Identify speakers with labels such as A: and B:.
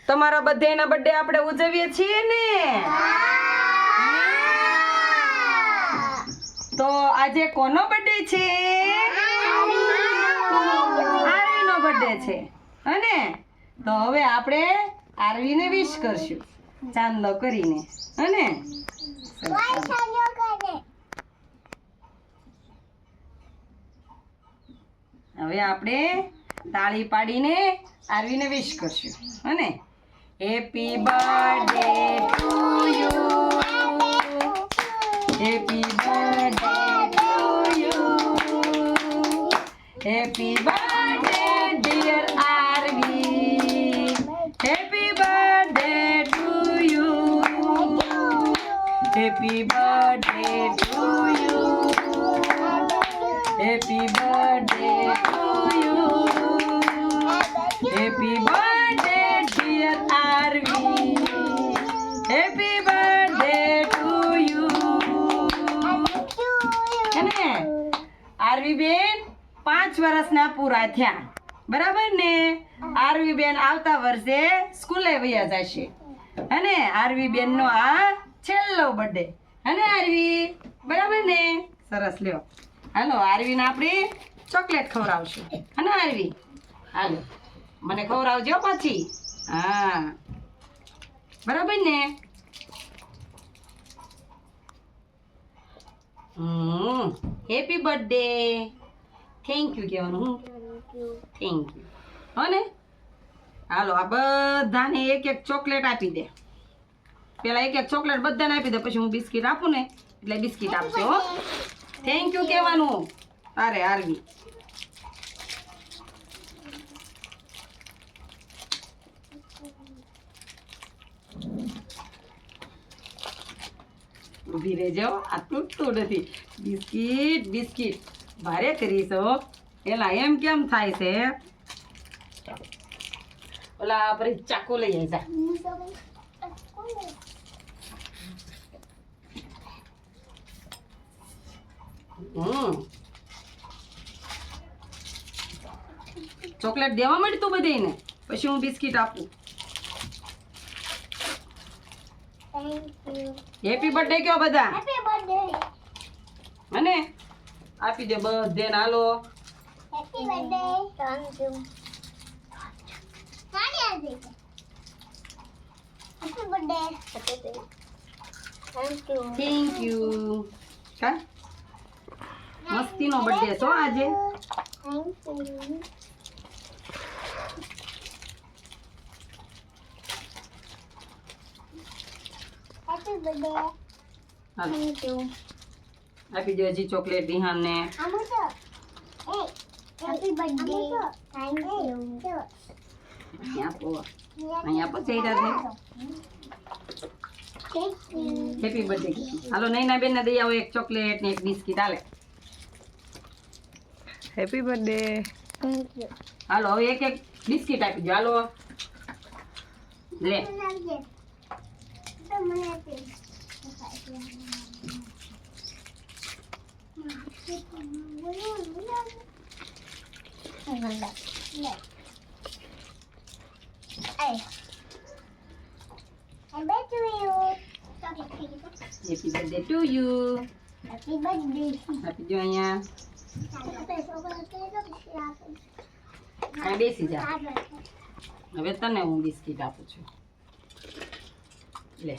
A: તમારા બધાના બર્થડે આપણે ઉજવીએ છીએ ને? તો આજે કોનો બર્થડે છે? આરવીનો બર્થડે છે અને તો હવે આપણે આરવીને વિશ કરશું ચાંદલો કરીને અને હવે આપણે તાળી પાડીને આરવીને વિશ કરશું અને happy birthday to you, happy birthday to you, happy birthday dear Aarvi, happy birthday to you, happy birthday to you, happy birthday to you, happy birthday dear Aarvi, happy birthday to you. અને આરવી બેન 5 વર્ષના પૂરા થયા, બરાબર ને? RV બેન આવતા વર્ષે સ્કૂલે વયા જશે અને આરવી બેન નો આ છેલ્લો બર્થડે અને આરવી, બરાબર ને? સરસ, લ્યો હાલો આરવીને આપણે ચોકલેટ ખવડાવશું અને આરવી હાલો મને ખવડાવજો પાછી. હા બરાબર ને? હેપી બર્થડે, થેન્ક યુ કહેવાનું. Thank you. હો ને? હાલો આ બધાને એક એક ચોકલેટ આપી દે. પેલા એક એક ચોકલેટ બધાને આપી દે, પછી હું બિસ્કિટ આપું ને એટલે બિસ્કિટ આપશે. હો, થેન્ક યુ કહેવાનું તારે આરવી. ઊભી રહેજો, આ તૂટતું નથી. બિસ્કિટ બિસ્કિટ ભારે કરીશ. હો એલા એમ કેમ થાય છે? ઓલા આપણે ચાકુ લઈ આવી જા. ચોકલેટ દેવા માંડી તું બધાને, પછી હું બિસ્કિટ આપું. હેપી બર્થડે કયો બધા અને આપી દે બધે. હાલો
B: happy birthday, thank you. Happy birthday, thank you.
A: Thank you. કા મસ્તીનો બર્થડે છો આજે.
B: Thank you. હેપી બર્થડે,
A: હાલો
B: થેન્ક યુ.
A: આપી દે હજી ચોકલેટ વિહાનને.
B: Happy birthday, thank you.
A: અહીંયા આપો, અહીંયા આપો ચહેરાને. Happy birthday. હાલો નૈના બેન ને દઈ આવો એક ચોકલેટ ને એક બિસ્કિટ. હાલે
C: હેપી બર્થડે.
B: Thank you.
A: હાલો હવે એક એક બિસ્કિટ આપી દો. હાલો લે. Happy birthday to you.
B: Happy birthday.
A: આપી દો અહીંયા. અહીંયા બેસી જા. હવે તને હું બિસ્કિટ આપું છું. લે